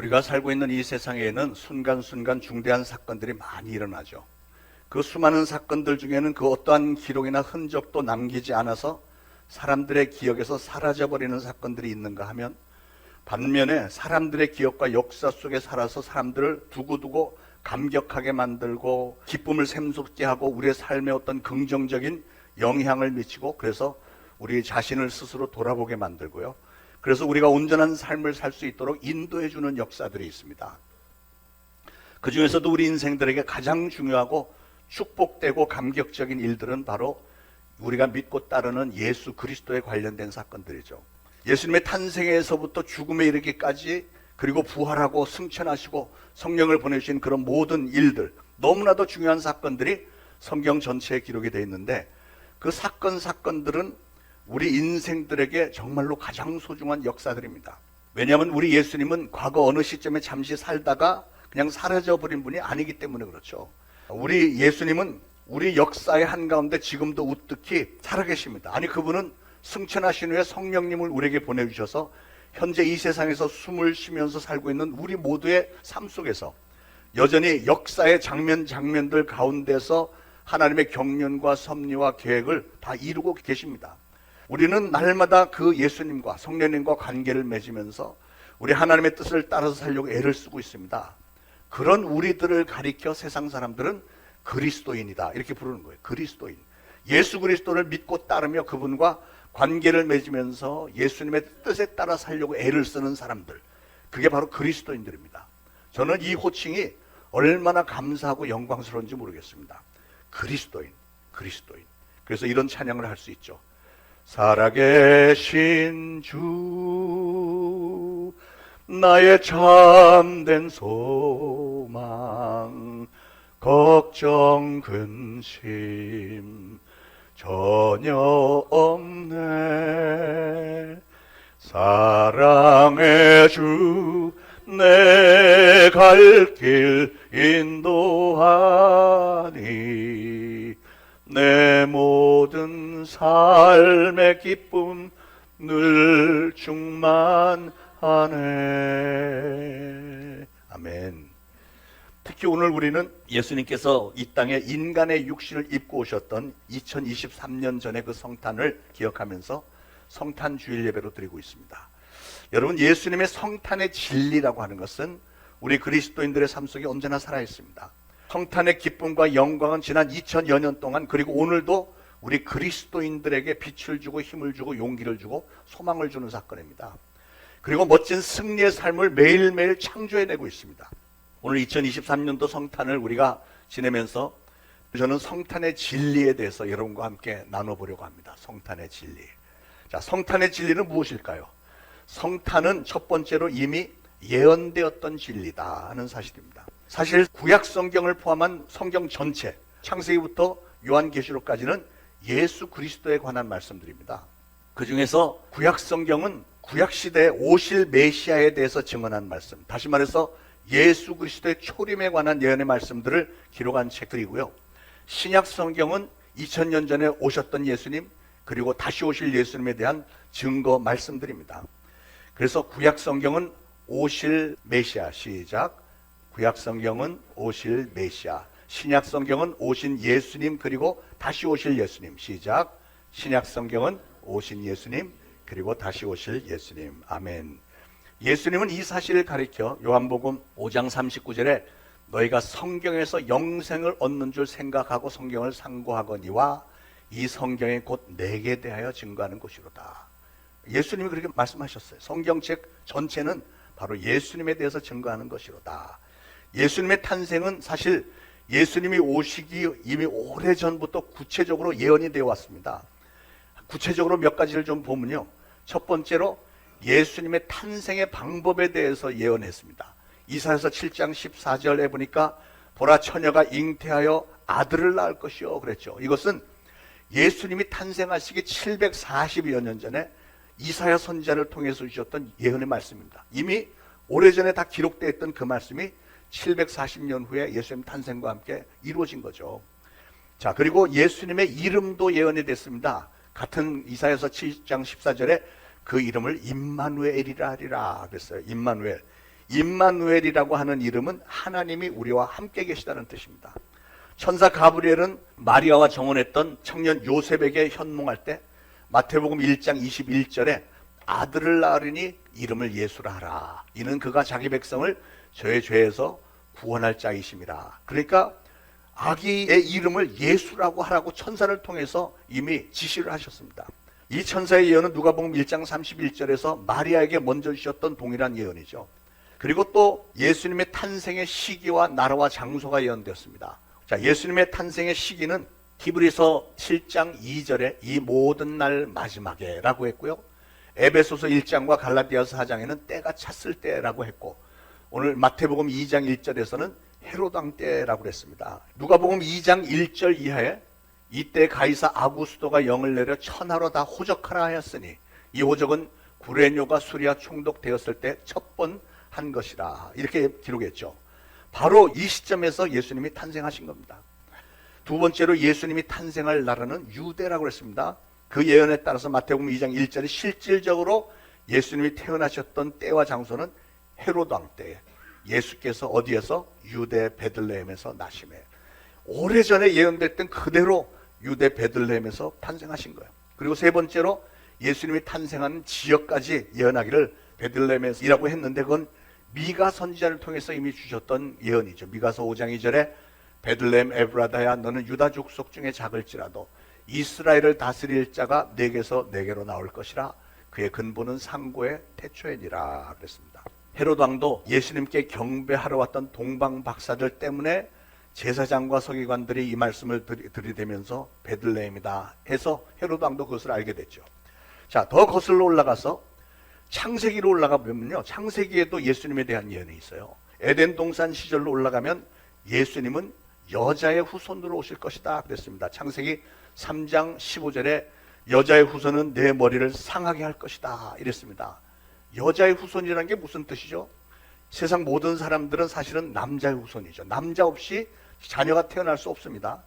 우리가 살고 있는 이 세상에는 순간순간 중대한 사건들이 많이 일어나죠. 그 수많은 사건들 중에는 그 어떠한 기록이나 흔적도 남기지 않아서 사람들의 기억에서 사라져버리는 사건들이 있는가 하면, 반면에 사람들의 기억과 역사 속에 살아서 사람들을 두고두고 감격하게 만들고 기쁨을 샘솟게 하고 우리의 삶에 어떤 긍정적인 영향을 미치고, 그래서 우리 자신을 스스로 돌아보게 만들고요, 그래서 우리가 온전한 삶을 살 수 있도록 인도해 주는 역사들이 있습니다. 그 중에서도 우리 인생들에게 가장 중요하고 축복되고 감격적인 일들은 바로 우리가 믿고 따르는 예수 그리스도에 관련된 사건들이죠. 예수님의 탄생에서부터 죽음에 이르기까지, 그리고 부활하고 승천하시고 성령을 보내주신 그런 모든 일들, 너무나도 중요한 사건들이 성경 전체에 기록이 되어 있는데, 그 사건들은 우리 인생들에게 정말로 가장 소중한 역사들입니다. 왜냐하면 우리 예수님은 과거 어느 시점에 잠시 살다가 그냥 사라져버린 분이 아니기 때문에 그렇죠. 우리 예수님은 우리 역사의 한가운데 지금도 우뚝히 살아계십니다. 아니, 그분은 승천하신 후에 성령님을 우리에게 보내주셔서 현재 이 세상에서 숨을 쉬면서 살고 있는 우리 모두의 삶 속에서 여전히 역사의 장면들 가운데서 하나님의 경륜과 섭리와 계획을 다 이루고 계십니다. 우리는 날마다 그 예수님과 성령님과 관계를 맺으면서 우리 하나님의 뜻을 따라서 살려고 애를 쓰고 있습니다. 그런 우리들을 가리켜 세상 사람들은 그리스도인이다 이렇게 부르는 거예요. 그리스도인. 예수 그리스도를 믿고 따르며 그분과 관계를 맺으면서 예수님의 뜻에 따라 살려고 애를 쓰는 사람들, 그게 바로 그리스도인들입니다. 저는 이 호칭이 얼마나 감사하고 영광스러운지 모르겠습니다. 그리스도인. 그래서 이런 찬양을 할 수 있죠. 살아계신 주, 나의 참된 소망, 걱정 근심 전혀 없네. 사랑의 주, 내 갈 길 인도하니, 내 모든 삶의 기쁨 늘 충만하네. 아멘. 특히 오늘 우리는 예수님께서 이 땅에 인간의 육신을 입고 오셨던 2023년 전의 그 성탄을 기억하면서 성탄 주일 예배로 드리고 있습니다. 여러분, 예수님의 성탄의 진리라고 하는 것은 우리 그리스도인들의 삶 속에 언제나 살아있습니다. 성탄의 기쁨과 영광은 지난 2000여 년 동안, 그리고 오늘도 우리 그리스도인들에게 빛을 주고 힘을 주고 용기를 주고 소망을 주는 사건입니다. 그리고 멋진 승리의 삶을 매일매일 창조해내고 있습니다. 오늘 2023년도 성탄을 우리가 지내면서 저는 성탄의 진리에 대해서 여러분과 함께 나눠보려고 합니다. 성탄의 진리. 자, 성탄의 진리는 무엇일까요? 성탄은 첫 번째로 이미 예언되었던 진리다 하는 사실입니다. 사실 구약 성경을 포함한 성경 전체, 창세기부터 요한계시록까지는 예수 그리스도에 관한 말씀들입니다. 그 중에서 구약 성경은 구약 시대에 오실 메시아에 대해서 증언한 말씀, 다시 말해서 예수 그리스도의 초림에 관한 예언의 말씀들을 기록한 책들이고요. 신약 성경은 2000년 전에 오셨던 예수님, 그리고 다시 오실 예수님에 대한 증거 말씀들입니다. 그래서 구약 성경은 오실 메시아, 시작. 구약 성경은 오실 메시아, 신약 성경은 오신 예수님, 그리고 다시 오실 예수님, 시작. 신약 성경은 오신 예수님, 그리고 다시 오실 예수님. 아멘. 예수님은 이 사실을 가리켜 요한복음 5장 39절에 너희가 성경에서 영생을 얻는 줄 생각하고 성경을 상고하거니와 이 성경이 곧 내게 대하여 증거하는 것이로다. 예수님이 그렇게 말씀하셨어요. 성경책 전체는 바로 예수님에 대해서 증거하는 것이로다. 예수님의 탄생은 사실 예수님이 오시기 이미 오래전부터 구체적으로 예언이 되어 왔습니다. 구체적으로 몇 가지를 좀 보면요, 첫 번째로 예수님의 탄생의 방법에 대해서 예언했습니다. 이사야서 7장 14절에 보니까 보라, 처녀가 잉태하여 아들을 낳을 것이요 그랬죠. 이것은 예수님이 탄생하시기 740여 년 전에 이사야 선지자를 통해서 주셨던 예언의 말씀입니다. 이미 오래전에 다 기록되어 있던 그 말씀이 740년 후에 예수님 탄생과 함께 이루어진 거죠. 자, 그리고 예수님의 이름도 예언이 됐습니다. 같은 이사야서 7장 14절에 그 이름을 임마누엘이라 하리라 그랬어요. 임마누엘. 임마누엘이라고 하는 이름은 하나님이 우리와 함께 계시다는 뜻입니다. 천사 가브리엘은 마리아와 정혼했던 청년 요셉에게 현몽할 때 마태복음 1장 21절에 아들을 낳으리니 이름을 예수라 하라. 이는 그가 자기 백성을 저의 죄에서 구원할 자이심이라. 그러니까 아기의 이름을 예수라고 하라고 천사를 통해서 이미 지시를 하셨습니다. 이 천사의 예언은 누가복음 1장 31절에서 마리아에게 먼저 주셨던 동일한 예언이죠. 그리고 또 예수님의 탄생의 시기와 나라와 장소가 예언되었습니다. 자, 예수님의 탄생의 시기는 히브리서 7장 2절에 이 모든 날 마지막에 라고 했고요. 에베소서 1장과 갈라디아서 4장에는 때가 찼을 때라고 했고, 오늘 마태복음 2장 1절에서는 헤롯 왕 때라고 그랬습니다. 누가복음 2장 1절 이하에 이때 가이사 아구스도가 영을 내려 천하로 다 호적하라 하였으니 이 호적은 구레뇨가 수리아 총독되었을 때 첫 번 한 것이라. 이렇게 기록했죠. 바로 이 시점에서 예수님이 탄생하신 겁니다. 두 번째로 예수님이 탄생할 나라는 유대라고 했습니다. 그 예언에 따라서 마태복음 2장 1절에 실질적으로 예수님이 태어나셨던 때와 장소는 헤롯 왕 때에 예수께서 어디에서? 유대 베들레헴에서 나심에 오래전에 예언됐던 그대로 유대 베들레헴에서 탄생하신 거예요. 그리고 세 번째로 예수님이 탄생하는 지역까지 예언하기를 베들레헴에서라고 했는데 그건 미가 선지자를 통해서 이미 주셨던 예언이죠. 미가서 5장 2절에 베들레헴 에브라다야 너는 유다 족속 중에 작을지라도 이스라엘을 다스릴 자가 내게서 내게로 나올 것이라 그의 근본은 상고의 태초이니라 그랬습니다. 헤롯 왕도 예수님께 경배하러 왔던 동방 박사들 때문에 제사장과 서기관들이 이 말씀을 들이대면서 베들레헴이다 해서 헤롯 왕도 그것을 알게 됐죠. 자, 더 거슬러 올라가서 창세기로 올라가 보면요, 창세기에도 예수님에 대한 예언이 있어요. 에덴 동산 시절로 올라가면 예수님은 여자의 후손으로 오실 것이다 그랬습니다. 창세기 3장 15절에 여자의 후손은 내 머리를 상하게 할 것이다 이랬습니다. 여자의 후손이라는 게 무슨 뜻이죠? 세상 모든 사람들은 사실은 남자의 후손이죠. 남자 없이 자녀가 태어날 수 없습니다.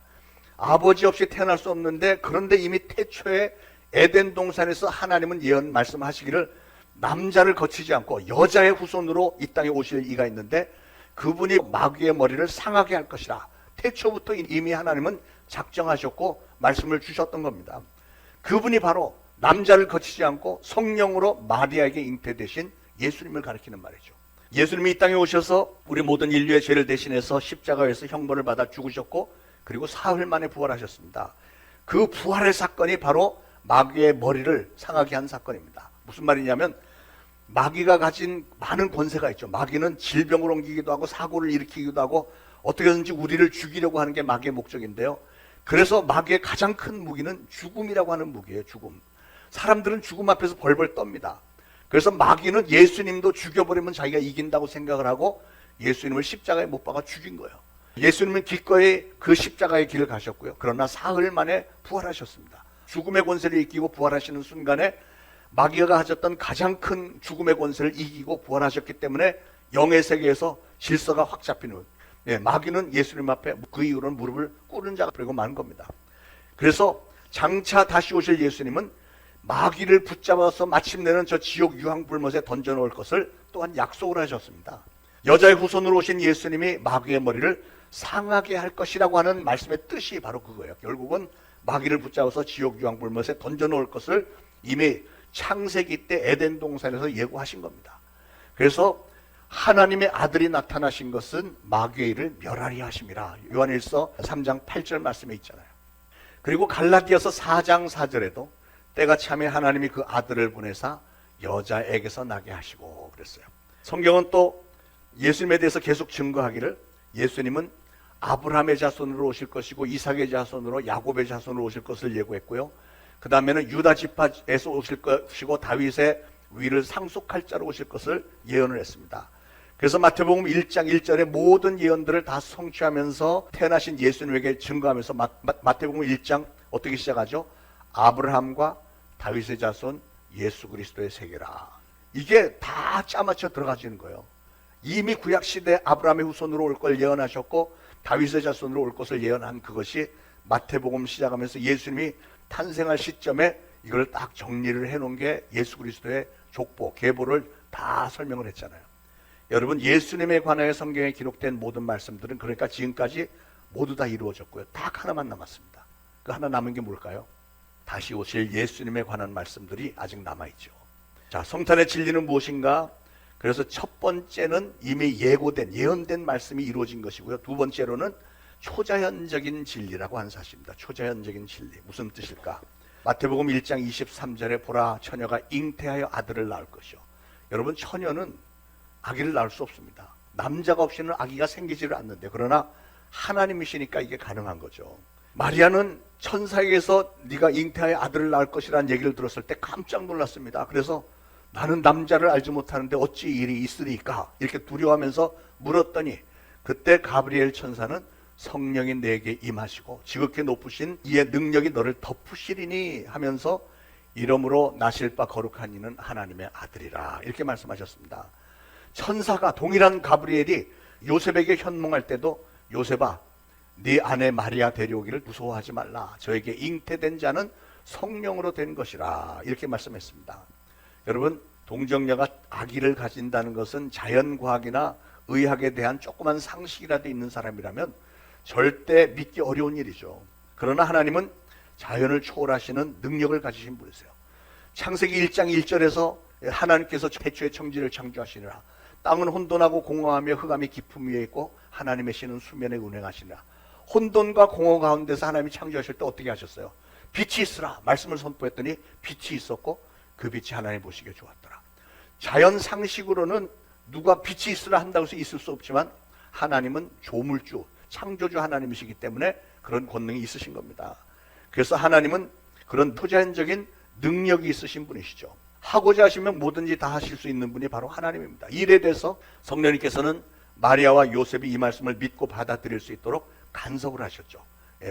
아버지 없이 태어날 수 없는데, 그런데 이미 태초에 에덴 동산에서 하나님은 예언 말씀하시기를 남자를 거치지 않고 여자의 후손으로 이 땅에 오실 이가 있는데 그분이 마귀의 머리를 상하게 할 것이라. 태초부터 이미 하나님은 작정하셨고 말씀을 주셨던 겁니다. 그분이 바로 남자를 거치지 않고 성령으로 마리아에게 잉태되신 예수님을 가리키는 말이죠. 예수님이 이 땅에 오셔서 우리 모든 인류의 죄를 대신해서 십자가에서 형벌을 받아 죽으셨고 그리고 사흘 만에 부활하셨습니다. 그 부활의 사건이 바로 마귀의 머리를 상하게 한 사건입니다. 무슨 말이냐면 마귀가 가진 많은 권세가 있죠. 마귀는 질병을 옮기기도 하고 사고를 일으키기도 하고 어떻게든지 우리를 죽이려고 하는 게 마귀의 목적인데요. 그래서 마귀의 가장 큰 무기는 죽음이라고 하는 무기예요. 죽음. 사람들은 죽음 앞에서 벌벌 떱니다. 그래서 마귀는 예수님도 죽여버리면 자기가 이긴다고 생각을 하고 예수님을 십자가에 못 박아 죽인 거예요. 예수님은 기꺼이 그 십자가의 길을 가셨고요. 그러나 사흘 만에 부활하셨습니다. 죽음의 권세를 이기고 부활하시는 순간에 마귀가 가졌던 가장 큰 죽음의 권세를 이기고 부활하셨기 때문에 영의 세계에서 질서가 확 잡히는, 마귀는 예수님 앞에 그 이후로는 무릎을 꿇은 자가 되고 마는 겁니다. 그래서 장차 다시 오실 예수님은 마귀를 붙잡아서 마침내는 저 지옥 유황불못에 던져놓을 것을 또한 약속을 하셨습니다. 여자의 후손으로 오신 예수님이 마귀의 머리를 상하게 할 것이라고 하는 말씀의 뜻이 바로 그거예요. 결국은 마귀를 붙잡아서 지옥 유황불못에 던져놓을 것을 이미 창세기 때 에덴 동산에서 예고하신 겁니다. 그래서 하나님의 아들이 나타나신 것은 마귀의 일을 멸하리 하심이라. 요한일서 3장 8절 말씀에 있잖아요. 그리고 갈라디아서 4장 4절에도 때가 참에 하나님이 그 아들을 보내사 여자에게서 나게 하시고 그랬어요. 성경은 또 예수님에 대해서 계속 증거하기를 예수님은 아브라함의 자손으로 오실 것이고 이삭의 자손으로 야곱의 자손으로 오실 것을 예고했고요. 그 다음에는 유다 지파에서 오실 것이고 다윗의 위를 상속할 자로 오실 것을 예언을 했습니다. 그래서 마태복음 1장 1절에 모든 예언들을 다 성취하면서 태어나신 예수님에게 증거하면서 마태복음 1장 어떻게 시작하죠? 아브라함과 다윗의 자손 예수 그리스도의 세계라. 이게 다 짜맞춰 들어가지는 거예요. 이미 구약시대 아브라함의 후손으로 올 걸 예언하셨고 다윗의 자손으로 올 것을 예언한 그것이 마태복음 시작하면서 예수님이 탄생할 시점에 이걸 딱 정리를 해놓은 게 예수 그리스도의 족보, 계보를 다 설명을 했잖아요. 여러분, 예수님에 관하여 성경에 기록된 모든 말씀들은 그러니까 지금까지 모두 다 이루어졌고요. 딱 하나만 남았습니다. 그 하나 남은 게 뭘까요? 다시 오실 예수님에 관한 말씀들이 아직 남아있죠. 자, 성탄의 진리는 무엇인가? 그래서 첫 번째는 이미 예언된 말씀이 이루어진 것이고요. 두 번째로는 초자연적인 진리라고 하는 사실입니다. 초자연적인 진리. 무슨 뜻일까? 마태복음 1장 23절에 보라, 처녀가 잉태하여 아들을 낳을 것이요. 여러분, 처녀는 아기를 낳을 수 없습니다. 남자가 없이는 아기가 생기지를 않는데, 그러나 하나님이시니까 이게 가능한 거죠. 마리아는 천사에게서 네가 잉태하여 아들을 낳을 것이라는 얘기를 들었을 때 깜짝 놀랐습니다. 그래서 나는 남자를 알지 못하는데 어찌 일이 있으리까? 이렇게 두려워하면서 물었더니, 그때 가브리엘 천사는 성령이 내게 임하시고 지극히 높으신 이의 능력이 너를 덮으시리니 하면서 이러므로 나실 바 거룩한 이는 하나님의 아들이라, 이렇게 말씀하셨습니다. 천사가, 동일한 가브리엘이 요셉에게 현몽할 때도, 요셉아, 네 아내 마리아 데려오기를 무서워하지 말라. 저에게 잉태된 자는 성령으로 된 것이라, 이렇게 말씀했습니다. 여러분, 동정녀가 아기를 가진다는 것은 자연과학이나 의학에 대한 조그만 상식이라도 있는 사람이라면 절대 믿기 어려운 일이죠. 그러나 하나님은 자연을 초월하시는 능력을 가지신 분이세요. 창세기 1장 1절에서 하나님께서 태초에 청지를 창조하시니라. 땅은 혼돈하고 공허하며 흑암이 깊음 위에 있고 하나님의 신은 수면에 운행하시니라. 혼돈과 공허 가운데서 하나님이 창조하실 때 어떻게 하셨어요? 빛이 있으라 말씀을 선포했더니 빛이 있었고 그 빛이 하나님 보시기에 좋았더라. 자연 상식으로는 누가 빛이 있으라 한다고 해서 있을 수 없지만 하나님은 조물주, 창조주 하나님이시기 때문에 그런 권능이 있으신 겁니다. 그래서 하나님은 그런 초자연적인 능력이 있으신 분이시죠. 하고자 하시면 뭐든지 다 하실 수 있는 분이 바로 하나님입니다. 이 일에 대해서 성령님께서는 마리아와 요셉이 이 말씀을 믿고 받아들일 수 있도록 간섭을 하셨죠.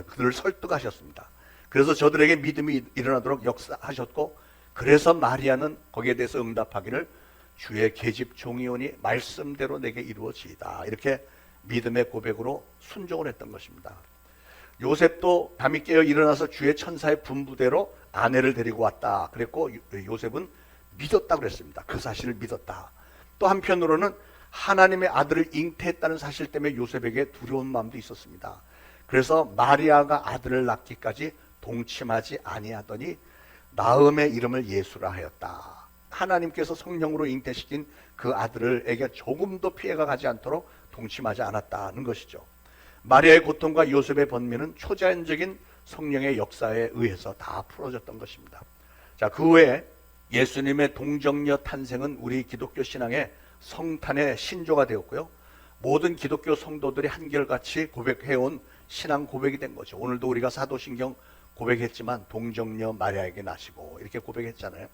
그들을 설득하셨습니다. 그래서 저들에게 믿음이 일어나도록 역사하셨고, 그래서 마리아는 거기에 대해서 응답하기를 주의 계집 종이오니 말씀대로 내게 이루어지이다, 이렇게 믿음의 고백으로 순종을 했던 것입니다. 요셉도 밤이 깨어 일어나서 주의 천사의 분부대로 아내를 데리고 왔다 그랬고, 요셉은 믿었다 그랬습니다. 그 사실을 믿었다. 또 한편으로는 하나님의 아들을 잉태했다는 사실 때문에 요셉에게 두려운 마음도 있었습니다. 그래서 마리아가 아들을 낳기까지 동침하지 아니하더니 나음의 이름을 예수라 하였다. 하나님께서 성령으로 잉태시킨 그 아들에게 조금도 피해가 가지 않도록 동침하지 않았다는 것이죠. 마리아의 고통과 요셉의 번민은 초자연적인 성령의 역사에 의해서 다 풀어졌던 것입니다. 자, 그 외에 예수님의 동정녀 탄생은 우리 기독교 신앙의 성탄의 신조가 되었고요. 모든 기독교 성도들이 한결같이 고백해온 신앙 고백이 된 거죠. 오늘도 우리가 사도신경 고백했지만 동정녀 마리아에게 나시고 이렇게 고백했잖아요.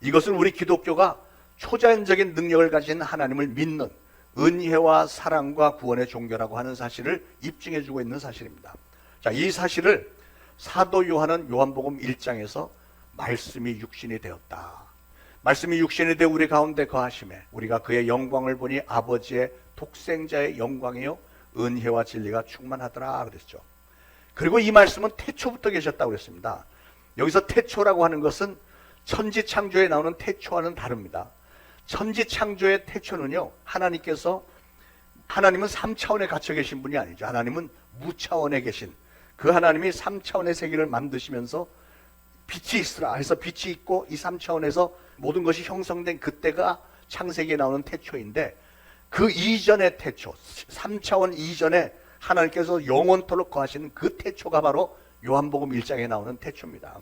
이것은 우리 기독교가 초자연적인 능력을 가진 하나님을 믿는 은혜와 사랑과 구원의 종교라고 하는 사실을 입증해주고 있는 사실입니다. 자, 이 사실을 사도 요한은 요한복음 1장에서 말씀이 육신이 되었다. 말씀이 육신이 되어 우리 가운데 거하심에 우리가 그의 영광을 보니 아버지의 독생자의 영광이요 은혜와 진리가 충만하더라 그랬죠. 그리고 이 말씀은 태초부터 계셨다고 그랬습니다. 여기서 태초라고 하는 것은 천지창조에 나오는 태초와는 다릅니다. 천지창조의 태초는요, 하나님은 3차원에 갇혀 계신 분이 아니죠. 하나님은 무차원에 계신 그 하나님이 3차원의 세계를 만드시면서 빛이 있으라 해서 빛이 있고 이 3차원에서 모든 것이 형성된 그때가 창세기에 나오는 태초인데, 그 이전의 태초, 3차원 이전에 하나님께서 영원토록 거하시는 그 태초가 바로 요한복음 1장에 나오는 태초입니다.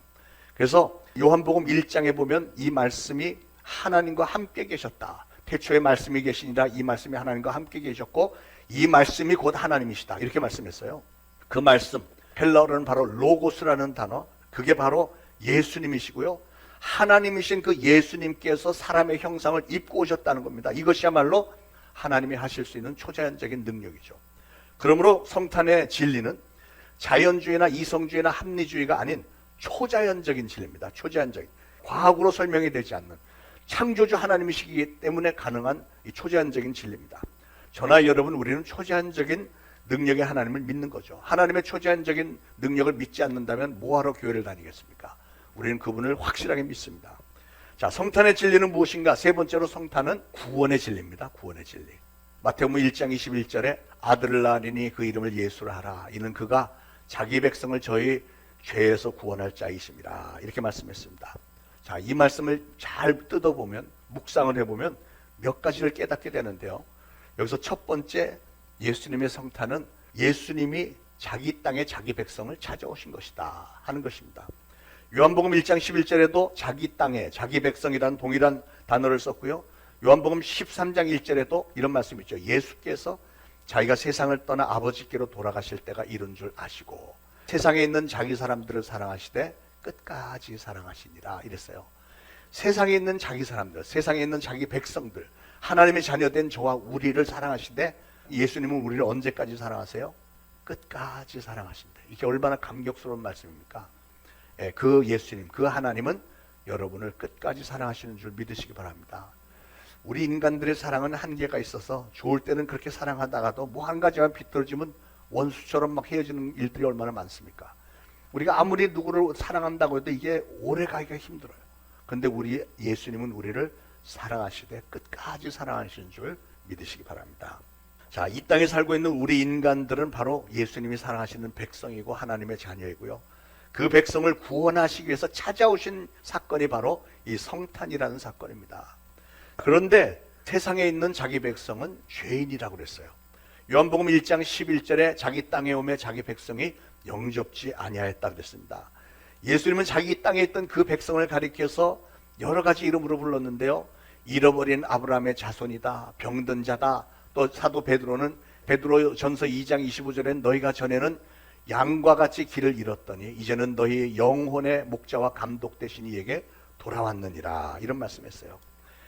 그래서 요한복음 1장에 보면 이 말씀이 하나님과 함께 계셨다. 태초에 말씀이 계시니라. 이 말씀이 하나님과 함께 계셨고 이 말씀이 곧 하나님이시다. 이렇게 말씀했어요. 그 말씀, 헬라어로는 바로 로고스라는 단어, 그게 바로 예수님이시고요. 하나님이신 그 예수님께서 사람의 형상을 입고 오셨다는 겁니다. 이것이야말로 하나님이 하실 수 있는 초자연적인 능력이죠. 그러므로 성탄의 진리는 자연주의나 이성주의나 합리주의가 아닌 초자연적인 진리입니다. 초자연적인, 과학으로 설명이 되지 않는 창조주 하나님이시기 때문에 가능한 이 초자연적인 진리입니다. 저나 여러분, 우리는 초자연적인 능력의 하나님을 믿는 거죠. 하나님의 초자연적인 능력을 믿지 않는다면 뭐하러 교회를 다니겠습니까? 우리는 그분을 확실하게 믿습니다. 자, 성탄의 진리는 무엇인가? 세 번째로 성탄은 구원의 진리입니다. 구원의 진리. 마태복음 1장 21절에 아들을 낳으니 그 이름을 예수라 하라. 이는 그가 자기 백성을 저희 죄에서 구원할 자이심이라. 이렇게 말씀했습니다. 자, 이 말씀을 잘 뜯어보면, 묵상을 해보면 몇 가지를 깨닫게 되는데요. 여기서 첫 번째, 예수님의 성탄은 예수님이 자기 땅에 자기 백성을 찾아오신 것이다 하는 것입니다. 요한복음 1장 11절에도 자기 땅에 자기 백성이라는 동일한 단어를 썼고요. 요한복음 13장 1절에도 이런 말씀이 있죠. 예수께서 자기가 세상을 떠나 아버지께로 돌아가실 때가 이른 줄 아시고 세상에 있는 자기 사람들을 사랑하시되 끝까지 사랑하시니라 이랬어요. 세상에 있는 자기 사람들, 세상에 있는 자기 백성들, 하나님의 자녀된 저와 우리를 사랑하시되 예수님은 우리를 언제까지 사랑하세요? 끝까지 사랑하신다. 이게 얼마나 감격스러운 말씀입니까? 그 예수님, 그 하나님은 여러분을 끝까지 사랑하시는 줄 믿으시기 바랍니다. 우리 인간들의 사랑은 한계가 있어서 좋을 때는 그렇게 사랑하다가도 뭐 한 가지만 비틀어지면 원수처럼 막 헤어지는 일들이 얼마나 많습니까? 우리가 아무리 누구를 사랑한다고 해도 이게 오래 가기가 힘들어요. 그런데 우리 예수님은 우리를 사랑하시되 끝까지 사랑하시는 줄 믿으시기 바랍니다. 자, 이 땅에 살고 있는 우리 인간들은 바로 예수님이 사랑하시는 백성이고 하나님의 자녀이고요. 그 백성을 구원하시기 위해서 찾아오신 사건이 바로 이 성탄이라는 사건입니다. 그런데 세상에 있는 자기 백성은 죄인이라고 그랬어요. 요한복음 1장 11절에 자기 땅에 오매 자기 백성이 영접지 아니하였다 그랬습니다. 예수님은 자기 땅에 있던 그 백성을 가리켜서 여러 가지 이름으로 불렀는데요. 잃어버린 아브라함의 자손이다, 병든 자다. 또 사도 베드로는 베드로전서 2장 25절엔 너희가 전에는 양과 같이 길을 잃었더니 이제는 너희 영혼의 목자와 감독 되신 이에게 돌아왔느니라 이런 말씀했어요.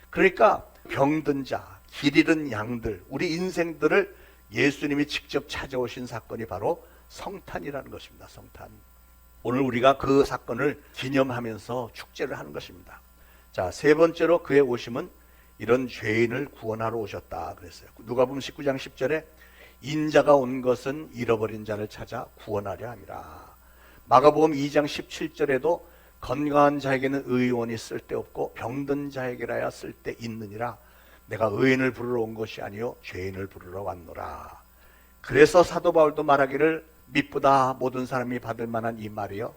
그러니까 병든 자, 길 잃은 양들, 우리 인생들을 예수님이 직접 찾아오신 사건이 바로 성탄이라는 것입니다. 성탄. 오늘 우리가 그 사건을 기념하면서 축제를 하는 것입니다. 자, 세 번째로 그의 오심은 이런 죄인을 구원하러 오셨다 그랬어요. 누가복음 19장 10절에 인자가 온 것은 잃어버린 자를 찾아 구원하려 함이라. 마가복음 2장 17절에도 건강한 자에게는 의원이 쓸데없고 병든 자에게라야 쓸데있느니라. 내가 의인을 부르러 온 것이 아니요 죄인을 부르러 왔노라. 그래서 사도 바울도 말하기를 미쁘다 모든 사람이 받을 만한 이 말이요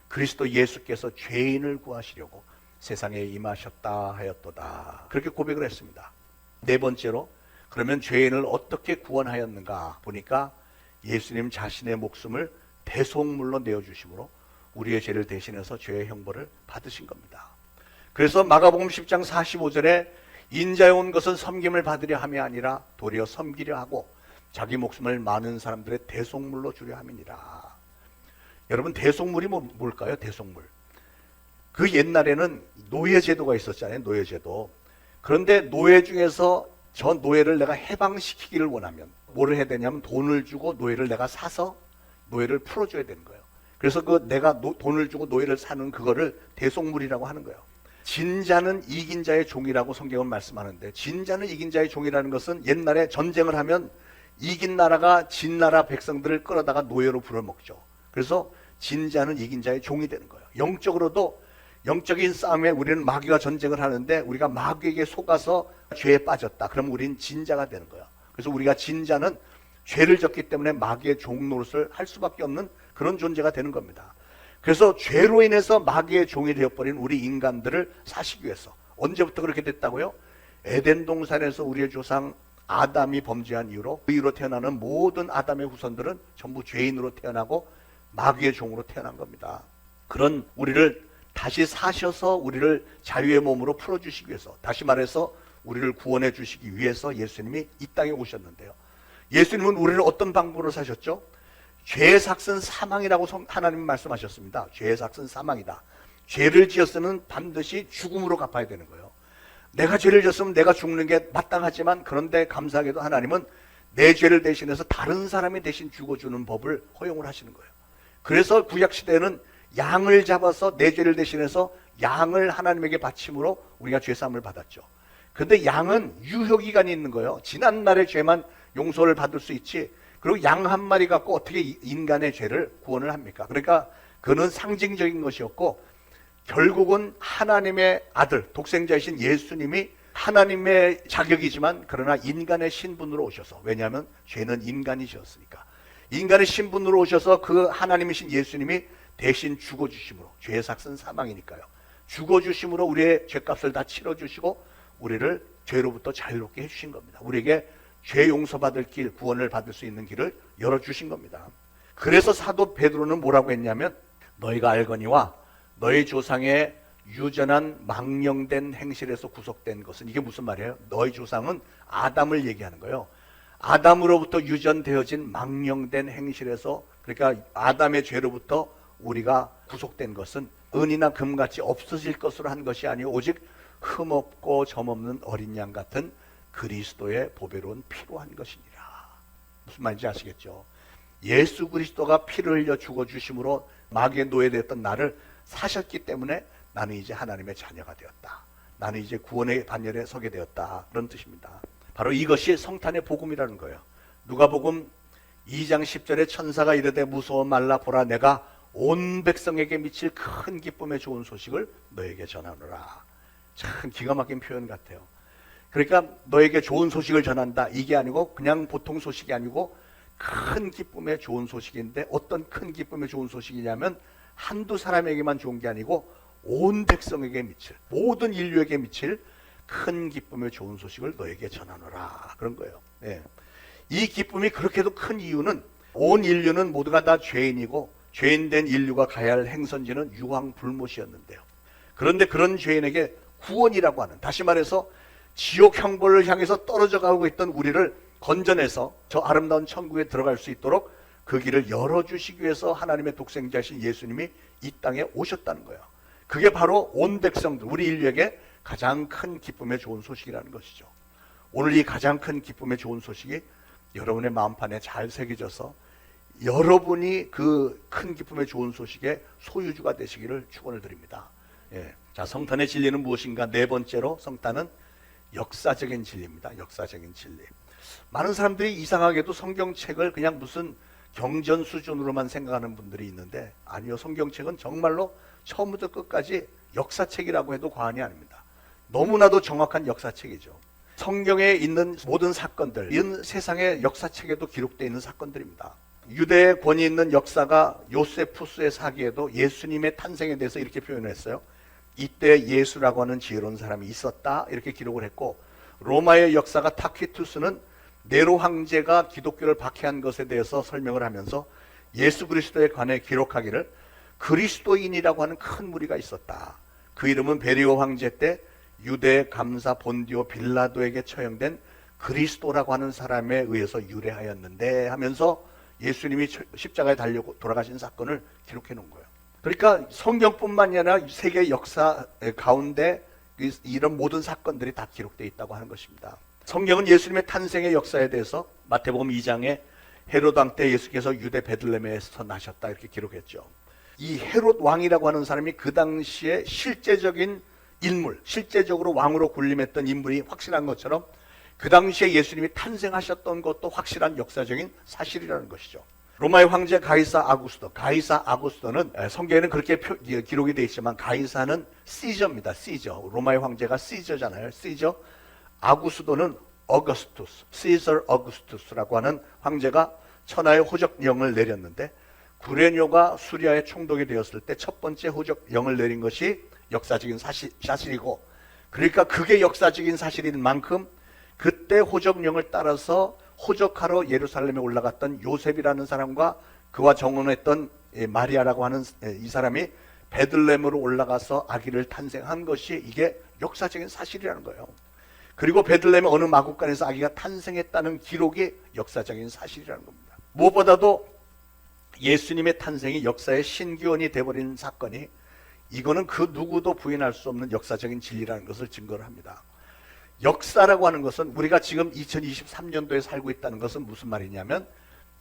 그리스도 예수께서 죄인을 구하시려고 세상에 임하셨다 하였도다. 그렇게 고백을 했습니다. 네 번째로 그러면 죄인을 어떻게 구원하였는가 보니까 예수님 자신의 목숨을 대속물로 내어주심으로 우리의 죄를 대신해서 죄의 형벌을 받으신 겁니다. 그래서 마가복음 10장 45절에 인자에 온 것은 섬김을 받으려 함이 아니라 도리어 섬기려 하고 자기 목숨을 많은 사람들의 대속물로 주려 함이니라. 여러분 대속물이 뭘까요? 대속물. 그 옛날에는 노예제도가 있었잖아요. 노예제도. 그런데 노예 중에서 저 노예를 내가 해방시키기를 원하면 뭐를 해야 되냐면 돈을 주고 노예를 내가 사서 노예를 풀어줘야 되는 거예요. 그래서 그 내가 돈을 주고 노예를 사는 그거를 대속물이라고 하는 거예요. 진자는 이긴 자의 종이라고 성경은 말씀하는데 진자는 이긴 자의 종이라는 것은 옛날에 전쟁을 하면 이긴 나라가 진 나라 백성들을 끌어다가 노예로 불어먹죠. 그래서 진자는 이긴 자의 종이 되는 거예요. 영적으로도 영적인 싸움에 우리는 마귀와 전쟁을 하는데 우리가 마귀에게 속아서 죄에 빠졌다. 그럼 우리는 진자가 되는 거예요. 그래서 우리가 진자는 죄를 졌기 때문에 마귀의 종 노릇을 할 수밖에 없는 그런 존재가 되는 겁니다. 그래서 죄로 인해서 마귀의 종이 되어버린 우리 인간들을 사시기 위해서 언제부터 그렇게 됐다고요? 에덴 동산에서 우리의 조상 아담이 범죄한 이후로 그 이후로 태어나는 모든 아담의 후손들은 전부 죄인으로 태어나고 마귀의 종으로 태어난 겁니다. 그런 우리를 다시 사셔서 우리를 자유의 몸으로 풀어주시기 위해서, 다시 말해서 우리를 구원해 주시기 위해서 예수님이 이 땅에 오셨는데요. 예수님은 우리를 어떤 방법으로 사셨죠? 죄의 삭은 사망이라고 하나님 말씀하셨습니다. 죄의 삭은 사망이다. 죄를 지었으면 반드시 죽음으로 갚아야 되는 거예요. 내가 죄를 지었으면 내가 죽는 게 마땅하지만 그런데 감사하게도 하나님은 내 죄를 대신해서 다른 사람이 대신 죽어주는 법을 허용을 하시는 거예요. 그래서 구약시대에는 양을 잡아서 내 죄를 대신해서 양을 하나님에게 바침으로 우리가 죄사함을 받았죠. 그런데 양은 유효기간이 있는 거예요. 지난날의 죄만 용서를 받을 수 있지, 그리고 양 한 마리 갖고 어떻게 인간의 죄를 구원을 합니까? 그러니까 그는 상징적인 것이었고 결국은 하나님의 아들, 독생자이신 예수님이 하나님의 자격이지만 그러나 인간의 신분으로 오셔서, 왜냐하면 죄는 인간이셨으니까 인간의 신분으로 오셔서 그 하나님이신 예수님이 대신 죽어주심으로, 죄의 삭은 사망이니까요, 죽어주심으로 우리의 죄값을 다 치러주시고 우리를 죄로부터 자유롭게 해주신 겁니다. 우리에게 죄 용서받을 길, 구원을 받을 수 있는 길을 열어주신 겁니다. 그래서 사도 베드로는 뭐라고 했냐면, 너희가 알거니와 너희 조상의 유전한 망령된 행실에서 구속된 것은, 이게 무슨 말이에요? 너희 조상은 아담을 얘기하는 거예요. 아담으로부터 유전되어진 망령된 행실에서, 그러니까 아담의 죄로부터 우리가 구속된 것은 은이나 금같이 없어질 것으로 한 것이 아니오 오직 흠없고 점없는 어린 양 같은 그리스도의 보배로운 피로 한 것이니라. 무슨 말인지 아시겠죠? 예수 그리스도가 피를 흘려 죽어주심으로 마귀의 노예되었던 나를 사셨기 때문에 나는 이제 하나님의 자녀가 되었다. 나는 이제 구원의 반열에 서게 되었다. 그런 뜻입니다. 바로 이것이 성탄의 복음이라는 거예요. 누가복음 2장 10절에 천사가 이르되 무서워 말라, 보라 내가 온 백성에게 미칠 큰 기쁨의 좋은 소식을 너에게 전하노라. 참 기가 막힌 표현 같아요. 그러니까 너에게 좋은 소식을 전한다, 이게 아니고 그냥 보통 소식이 아니고 큰 기쁨의 좋은 소식인데, 어떤 큰 기쁨의 좋은 소식이냐면 한두 사람에게만 좋은 게 아니고 온 백성에게 미칠, 모든 인류에게 미칠 큰 기쁨의 좋은 소식을 너에게 전하노라, 그런 거예요. 예. 이 기쁨이 그렇게도 큰 이유는 온 인류는 모두가 다 죄인이고 죄인된 인류가 가야 할 행선지는 유황불못이었는데요. 그런데 그런 죄인에게 구원이라고 하는, 다시 말해서 지옥 형벌을 향해서 떨어져 가고 있던 우리를 건져내서 저 아름다운 천국에 들어갈 수 있도록 그 길을 열어주시기 위해서 하나님의 독생자신 예수님이 이 땅에 오셨다는 거예요. 그게 바로 온 백성들, 우리 인류에게 가장 큰 기쁨의 좋은 소식이라는 것이죠. 오늘 이 가장 큰 기쁨의 좋은 소식이 여러분의 마음판에 잘 새겨져서 여러분이 그 큰 기쁨의 좋은 소식의 소유주가 되시기를 축원을 드립니다. 예. 자, 성탄의 진리는 무엇인가? 네 번째로 성탄은 역사적인 진리입니다. 역사적인 진리. 많은 사람들이 이상하게도 성경책을 그냥 무슨 경전 수준으로만 생각하는 분들이 있는데, 아니요, 성경책은 정말로 처음부터 끝까지 역사책이라고 해도 과언이 아닙니다. 너무나도 정확한 역사책이죠. 성경에 있는 모든 사건들, 이런 세상의 역사책에도 기록되어 있는 사건들입니다. 유대의 권위 있는 역사가 요세푸스의 사기에도 예수님의 탄생에 대해서 이렇게 표현했어요. 이때 예수라고 하는 지혜로운 사람이 있었다, 이렇게 기록을 했고, 로마의 역사가 타키투스는 네로 황제가 기독교를 박해한 것에 대해서 설명을 하면서 예수 그리스도에 관해 기록하기를 그리스도인이라고 하는 큰 무리가 있었다. 그 이름은 베리오 황제 때 유대 감사 본디오 빌라도에게 처형된 그리스도라고 하는 사람에 의해서 유래하였는데 하면서 예수님이 십자가에 달려 돌아가신 사건을 기록해 놓은 거예요. 그러니까 성경뿐만이 아니라 세계 역사 가운데 이런 모든 사건들이 다 기록되어 있다고 하는 것입니다. 성경은 예수님의 탄생의 역사에 대해서 마태복음 2장에 헤롯 왕 때 예수께서 유대 베들레헴에서 나셨다, 이렇게 기록했죠. 이 헤롯 왕이라고 하는 사람이 그 당시에 실제적인 인물, 실제적으로 왕으로 군림했던 인물이 확실한 것처럼 그 당시에 예수님이 탄생하셨던 것도 확실한 역사적인 사실이라는 것이죠. 로마의 황제 가이사 아구스토는 성경에는 그렇게 기록이 되어 있지만 가이사는 시저입니다. 시저. 로마의 황제가 시저잖아요. 시저. 아구스토는 어거스투스, 시저 어구스투스라고 하는 황제가 천하의 호적령을 내렸는데, 구레뇨가 수리아에 총독이 되었을 때 첫 번째 호적령을 내린 것이 역사적인 사실이고, 그러니까 그게 역사적인 사실인 만큼 그때 호적령을 따라서 호적하러 예루살렘에 올라갔던 요셉이라는 사람과 그와 정혼했던 마리아라고 하는 이 사람이 베들레헴으로 올라가서 아기를 탄생한 것이 이게 역사적인 사실이라는 거예요. 그리고 베들레헴의 어느 마구간에서 아기가 탄생했다는 기록이 역사적인 사실이라는 겁니다. 무엇보다도 예수님의 탄생이 역사의 신기원이 되어버린 사건이, 이거는 그 누구도 부인할 수 없는 역사적인 진리라는 것을 증거를 합니다. 역사라고 하는 것은, 우리가 지금 2023년도에 살고 있다는 것은 무슨 말이냐면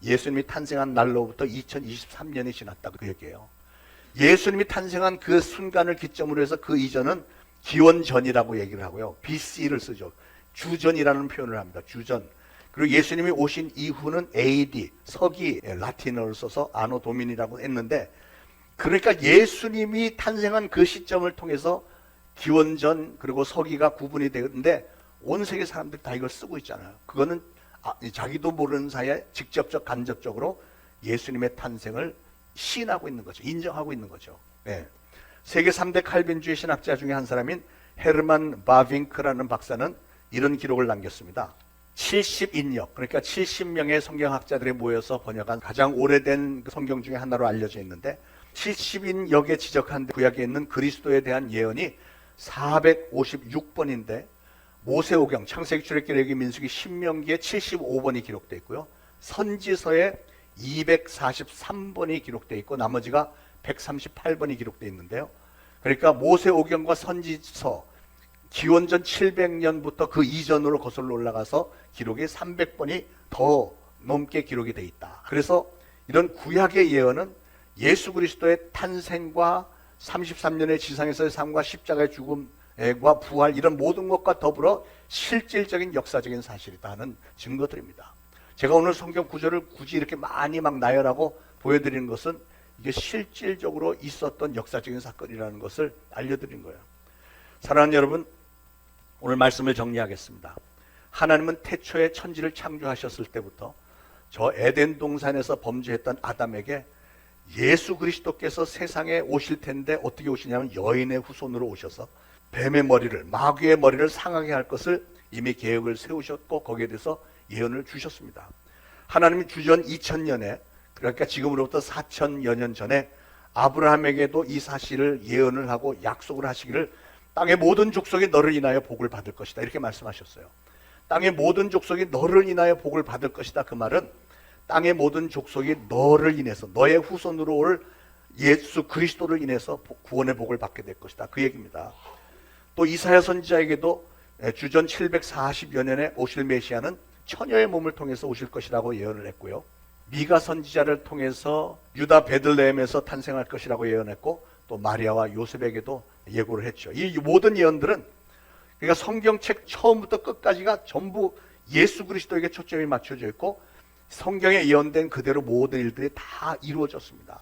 예수님이 탄생한 날로부터 2023년이 지났다고 그 얘기예요. 예수님이 탄생한 그 순간을 기점으로 해서 그 이전은 기원전이라고 얘기를 하고요, BC를 쓰죠. 주전이라는 표현을 합니다. 주전. 그리고 예수님이 오신 이후는 AD, 서기 라틴어를 써서 아노 도민이라고 했는데, 그러니까 예수님이 탄생한 그 시점을 통해서 기원전 그리고 서기가 구분이 되는데 온 세계 사람들이 다 이걸 쓰고 있잖아요. 그거는 자기도 모르는 사이에 직접적 간접적으로 예수님의 탄생을 시인하고 있는 거죠. 인정하고 있는 거죠. 네. 세계 3대 칼빈주의 신학자 중에 한 사람인 헤르만 바빙크라는 박사는 이런 기록을 남겼습니다. 70인역, 그러니까 70명의 성경학자들이 모여서 번역한 가장 오래된 성경 중에 하나로 알려져 있는데 70인역에 지적한 구약에 있는 그리스도에 대한 예언이 456번인데 모세오경, 창세기, 출애굽기, 레위기, 민수기, 신명기에 75번이 기록되어 있고요. 선지서에 243번이 기록되어 있고 나머지가 138번이 기록되어 있는데요. 그러니까 모세오경과 선지서, 기원전 700년부터 그 이전으로 거슬러 올라가서 기록이 300번이 더 넘게 기록이 되어 있다. 그래서 이런 구약의 예언은 예수 그리스도의 탄생과 33년의 지상에서의 삶과 십자가의 죽음과 부활 이런 모든 것과 더불어 실질적인 역사적인 사실이다 하는 증거들입니다. 제가 오늘 성경 구절을 굳이 이렇게 많이 막 나열하고 보여드리는 것은 이게 실질적으로 있었던 역사적인 사건이라는 것을 알려드린 거예요. 사랑하는 여러분, 오늘 말씀을 정리하겠습니다. 하나님은 태초에 천지를 창조하셨을 때부터 저 에덴 동산에서 범죄했던 아담에게 예수 그리스도께서 세상에 오실 텐데 어떻게 오시냐면 여인의 후손으로 오셔서 뱀의 머리를, 마귀의 머리를 상하게 할 것을 이미 계획을 세우셨고 거기에 대해서 예언을 주셨습니다. 하나님이 주전 2000년에, 그러니까 지금으로부터 4000여 년 전에 아브라함에게도 이 사실을 예언을 하고 약속을 하시기를 땅의 모든 족속이 너를 인하여 복을 받을 것이다 이렇게 말씀하셨어요. 땅의 모든 족속이 너를 인하여 복을 받을 것이다. 그 말은 땅의 모든 족속이 너를 인해서, 너의 후손으로 올 예수 그리스도를 인해서 구원의 복을 받게 될 것이다 그 얘기입니다. 또 이사야 선지자에게도 주전 740여 년에 오실 메시아는 처녀의 몸을 통해서 오실 것이라고 예언을 했고요. 미가 선지자를 통해서 유다 베들레헴에서 탄생할 것이라고 예언했고 또 마리아와 요셉에게도 예고를 했죠. 이 모든 예언들은 그러니까 성경책 처음부터 끝까지가 전부 예수 그리스도에게 초점이 맞춰져 있고 성경에 예언된 그대로 모든 일들이 다 이루어졌습니다.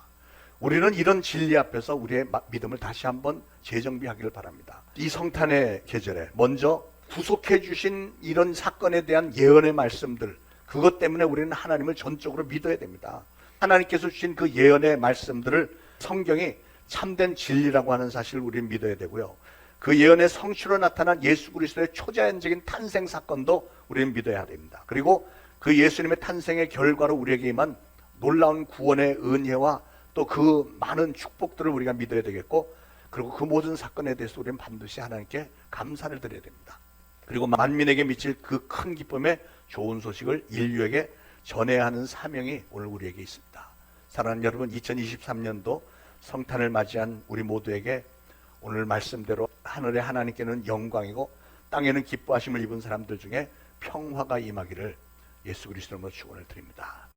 우리는 이런 진리 앞에서 우리의 믿음을 다시 한번 재정비하기를 바랍니다. 이 성탄의 계절에 먼저 구속해 주신 이런 사건에 대한 예언의 말씀들, 그것 때문에 우리는 하나님을 전적으로 믿어야 됩니다. 하나님께서 주신 그 예언의 말씀들을 성경이 참된 진리라고 하는 사실을 우리는 믿어야 되고요. 그 예언의 성취로 나타난 예수 그리스도의 초자연적인 탄생 사건도 우리는 믿어야 됩니다. 그리고 그 예수님의 탄생의 결과로 우리에게 임한 놀라운 구원의 은혜와 또 그 많은 축복들을 우리가 믿어야 되겠고, 그리고 그 모든 사건에 대해서 우리는 반드시 하나님께 감사를 드려야 됩니다. 그리고 만민에게 미칠 그 큰 기쁨의 좋은 소식을 인류에게 전해야 하는 사명이 오늘 우리에게 있습니다. 사랑하는 여러분, 2023년도 성탄을 맞이한 우리 모두에게 오늘 말씀대로 하늘의 하나님께는 영광이고 땅에는 기뻐하심을 입은 사람들 중에 평화가 임하기를 예수 그리스도로 축원을 드립니다.